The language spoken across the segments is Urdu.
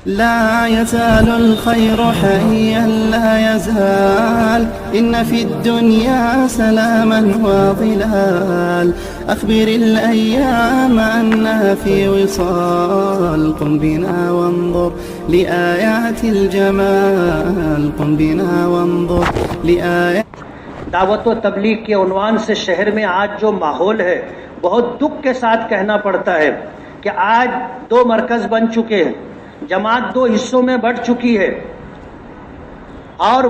لا يزال الخير حيا لا يزال إن في الدنيا سلاما وظلال أخبر الأيام أنها في وصال قم بنا وانظر لآيات الجمال قم بنا وانظر لآيات دعوت و تبلیغ کے عنوان سے شہر میں آج جو ماحول ہے بہت دکھ کے ساتھ کہنا پڑتا ہے کہ آج 2 مرکز بن چکے ہیں، جماعت 2 حصوں میں بٹ چکی ہے، اور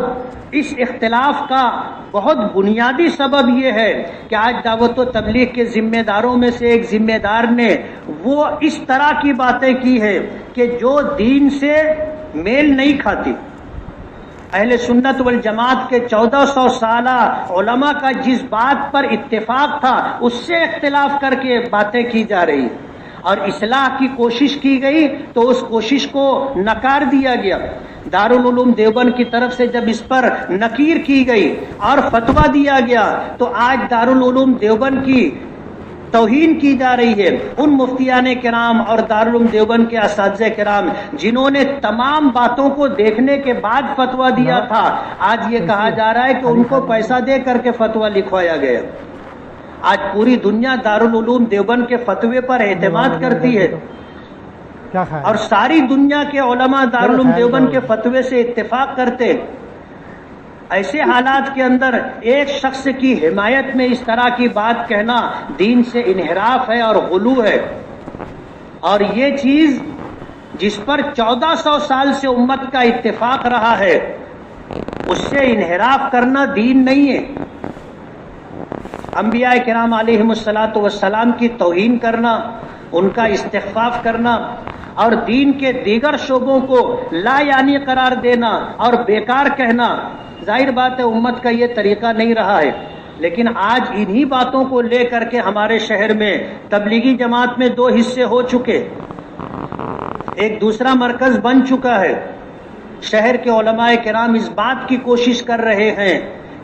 اس اختلاف کا بہت بنیادی سبب یہ ہے کہ آج دعوت و تبلیغ کے ذمہ داروں میں سے ایک ذمہ دار نے وہ اس طرح کی باتیں کی ہے کہ جو دین سے میل نہیں کھاتی۔ اہل سنت والجماعت کے 1400 سالہ علماء کا جس بات پر اتفاق تھا اس سے اختلاف کر کے باتیں کی جا رہی، اور اصلاح کی کوشش کی گئی تو اس کوشش کو نکار دیا گیا۔ دارالعلوم دیوبند کی طرف سے جب اس پر نکیر کی گئی اور فتویٰ دیا گیا تو آج دارالعلوم دیوبند کی توہین کی جا رہی ہے۔ ان مفتیان کرام اور دارالعلوم دیوبند کے اساتذہ کرام جنہوں نے تمام باتوں کو دیکھنے کے بعد فتویٰ دیا تھا، آج یہ کہا جا رہا ہے کہ ان کو پیسہ دے کر کے فتویٰ لکھوایا گیا۔ آج پوری دنیا دارالعلوم دیوبند کے فتوے پر اعتماد کرتی ہے، اور ساری دنیا کے علماء دارالعلوم دیوبند کے فتوے سے اتفاق کرتے۔ ایسے حالات کے اندر ایک شخص کی حمایت میں اس طرح کی بات کہنا دین سے انحراف ہے اور غلو ہے، اور یہ چیز جس پر 1400 سال سے امت کا اتفاق رہا ہے اس سے انحراف کرنا دین نہیں ہے۔ انبیاء کرام علیہم الصلاۃ والسلام کی توہین کرنا، ان کا استخفاف کرنا اور دین کے دیگر شعبوں کو لا یعنی قرار دینا اور بیکار کہنا، ظاہر بات ہے امت کا یہ طریقہ نہیں رہا ہے۔ لیکن آج انہی باتوں کو لے کر کے ہمارے شہر میں تبلیغی جماعت میں 2 حصے ہو چکے، ایک دوسرا مرکز بن چکا ہے۔ شہر کے علماء کرام اس بات کی کوشش کر رہے ہیں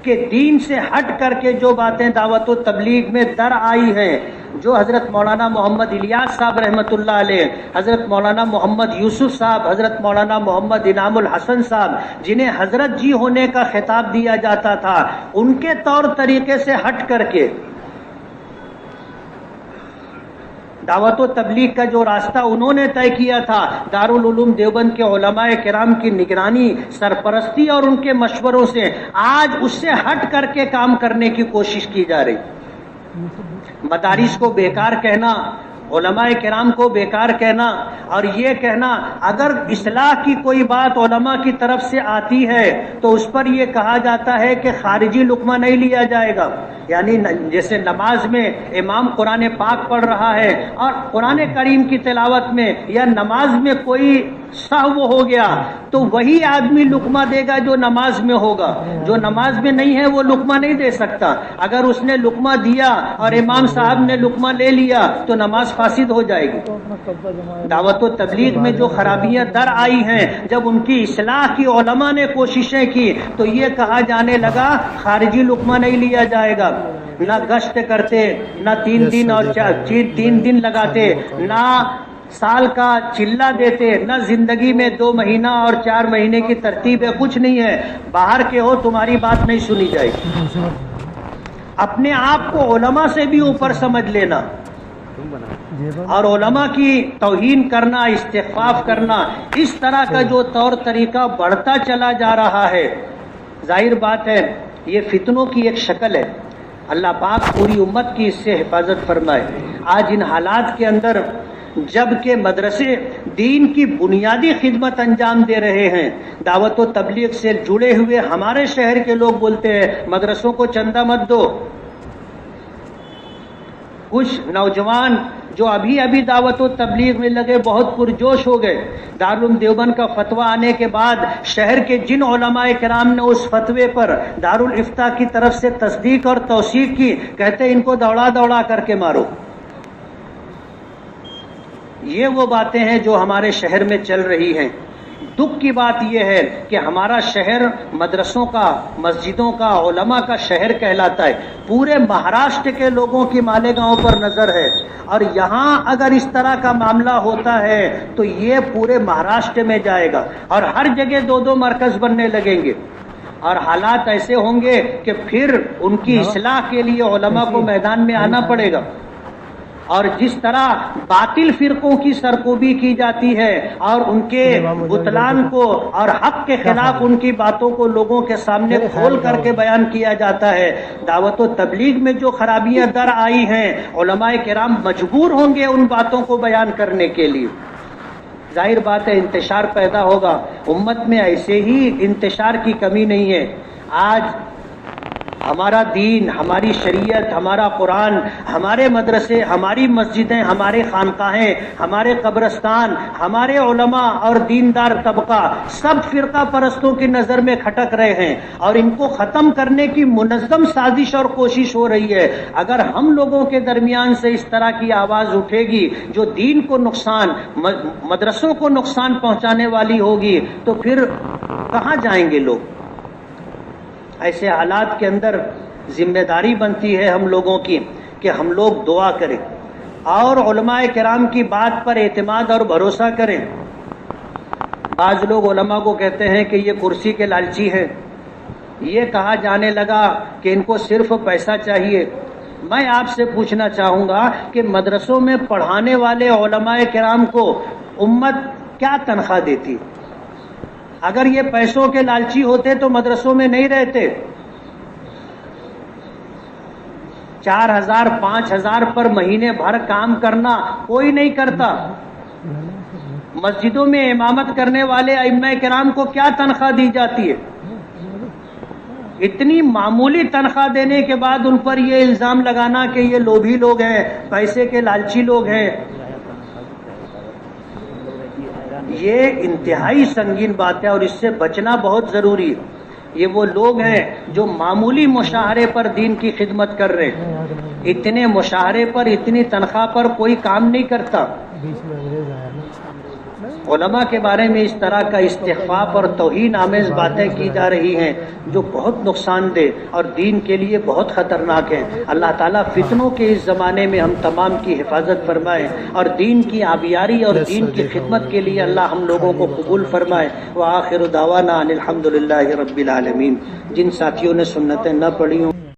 کہ دین سے ہٹ کر کے جو باتیں دعوت و تبلیغ میں در آئی ہیں، جو حضرت مولانا محمد الیاس صاحب رحمۃ اللہ علیہ، حضرت مولانا محمد یوسف صاحب، حضرت مولانا محمد انعام الحسن صاحب جنہیں حضرت جی ہونے کا خطاب دیا جاتا تھا، ان کے طور طریقے سے ہٹ کر کے دعوت و تبلیغ کا جو راستہ انہوں نے طے کیا تھا، دارالعلوم دیوبند کے علماء کرام کی نگرانی، سرپرستی اور ان کے مشوروں سے آج اس سے ہٹ کر کے کام کرنے کی کوشش کی جا رہی۔ مدارس کو بیکار کہنا، علماء کرام کو بیکار کہنا، اور یہ کہنا اگر اصلاح کی کوئی بات علماء کی طرف سے آتی ہے تو اس پر یہ کہا جاتا ہے کہ خارجی لقمہ نہیں لیا جائے گا۔ یعنی جیسے نماز میں امام قرآن پاک پڑھ رہا ہے اور قرآن کریم کی تلاوت میں یا نماز میں کوئی سہو ہو گیا تو وہی آدمی لقمہ دے گا جو نماز میں ہوگا، جو نماز میں نہیں ہے وہ لقمہ نہیں دے سکتا۔ اگر اس نے لقمہ دیا اور امام صاحب نے لقمہ لے لیا تو نماز فاسد ہو جائے گی۔ دعوت و تبلیغ میں جو خرابیاں در آئی ہیں، جب ان کی اصلاح کی علماء نے کوششیں کی تو یہ کہا جانے لگا خارجی لقمہ نہیں لیا جائے گا، نہ گشت کرتے، نہ 3 دن اور 3 دن لگاتے، نہ سال کا چلہ دیتے، نہ زندگی میں 2 مہینہ اور 4 مہینے کی ترتیب ہے، کچھ نہیں ہے، باہر کے ہو تمہاری بات نہیں سنی جائے گی۔ اپنے آپ کو علماء سے بھی اوپر سمجھ لینا اور علماء کی توہین کرنا، استخفاف کرنا، اس طرح کا جو طور طریقہ بڑھتا چلا جا رہا ہے، ظاہر بات ہے یہ فتنوں کی ایک شکل ہے۔ اللہ پاک پوری امت کی اس سے حفاظت فرمائے۔ آج ان حالات کے اندر جب کہ مدرسے دین کی بنیادی خدمت انجام دے رہے ہیں، دعوت و تبلیغ سے جڑے ہوئے ہمارے شہر کے لوگ بولتے ہیں مدرسوں کو چندہ مت دو۔ کچھ نوجوان جو ابھی دعوت و تبلیغ میں لگے بہت پرجوش ہو گئے۔ دارالعلوم دیوبند کا فتویٰ آنے کے بعد شہر کے جن علماء کرام نے اس فتوے پر دارالافتاء کی طرف سے تصدیق اور توثیق کی، کہتے ان کو دوڑا کر کے مارو۔ یہ وہ باتیں ہیں جو ہمارے شہر میں چل رہی ہیں۔ دکھ کی بات یہ ہے کہ ہمارا شہر مدرسوں کا، مسجدوں کا، علماء کا شہر کہلاتا ہے. پورے مہاراشٹر کے لوگوں کی مالیگاؤں پر نظر ہے، اور یہاں اگر اس طرح کا معاملہ ہوتا ہے تو یہ پورے مہاراشٹر میں جائے گا، اور ہر جگہ 2 مرکز بننے لگیں گے، اور حالات ایسے ہوں گے کہ پھر ان کی اصلاح کے لیے علماء کو میدان میں آنا پڑے گا. اور جس طرح باطل فرقوں کی سرکوبی کی جاتی ہے اور ان کے بطلان کو اور حق کے خلاف ان کی باتوں کو لوگوں کے سامنے کھول کر کے بیان کیا جاتا ہے، دعوت و تبلیغ میں جو خرابیاں در آئی ہیں، علماء کرام مجبور ہوں گے ان باتوں کو بیان کرنے کے لیے. ظاہر بات ہے انتشار پیدا ہوگا. امت میں ایسے ہی انتشار کی کمی نہیں ہے. آج ہمارا دین، ہماری شریعت، ہمارا قرآن، ہمارے مدرسے، ہماری مسجدیں، ہمارے خانقاہیں، ہمارے قبرستان، ہمارے علماء اور دیندار طبقہ سب فرقہ پرستوں کی نظر میں کھٹک رہے ہیں، اور ان کو ختم کرنے کی منظم سازش اور کوشش ہو رہی ہے. اگر ہم لوگوں کے درمیان سے اس طرح کی آواز اٹھے گی جو دین کو نقصان، مدرسوں کو نقصان پہنچانے والی ہوگی، تو پھر کہاں جائیں گے لوگ؟ ایسے حالات کے اندر ذمہ داری بنتی ہے ہم لوگوں کی کہ ہم لوگ دعا کریں اور علماء کرام کی بات پر اعتماد اور بھروسہ کریں. بعض لوگ علماء کو کہتے ہیں کہ یہ کرسی کے لالچی ہیں. یہ کہا جانے لگا کہ ان کو صرف پیسہ چاہیے. میں آپ سے پوچھنا چاہوں گا کہ مدرسوں میں پڑھانے والے علماء کرام کو امت کیا تنخواہ دیتی؟ اگر یہ پیسوں کے لالچی ہوتے تو مدرسوں میں نہیں رہتے. 4,000 5,000 پر مہینے بھر کام کرنا کوئی نہیں کرتا. مسجدوں میں امامت کرنے والے ائمہ کرام کو کیا تنخواہ دی جاتی ہے؟ اتنی معمولی تنخواہ دینے کے بعد ان پر یہ الزام لگانا کہ یہ لوبھی لوگ ہیں، پیسے کے لالچی لوگ ہیں، یہ انتہائی سنگین بات ہے اور اس سے بچنا بہت ضروری ہے. یہ وہ لوگ ہیں جو معمولی مشاہرے پر دین کی خدمت کر رہے ہیں. اتنے مشاہرے پر، اتنی تنخواہ پر کوئی کام نہیں کرتا. علماء کے بارے میں اس طرح کا استخفاف اور توہین آمیز باتیں کی جا رہی ہیں جو بہت نقصان دہ اور دین کے لیے بہت خطرناک ہیں. اللہ تعالیٰ فتنوں کے اس زمانے میں ہم تمام کی حفاظت فرمائے اور دین کی آبیاری اور دین کی خدمت کے لیے اللہ ہم لوگوں کو قبول فرمائے. وآخر دعوانا ان الحمد للہ رب العالمین. جن ساتھیوں نے سنتیں نہ پڑھی ہوں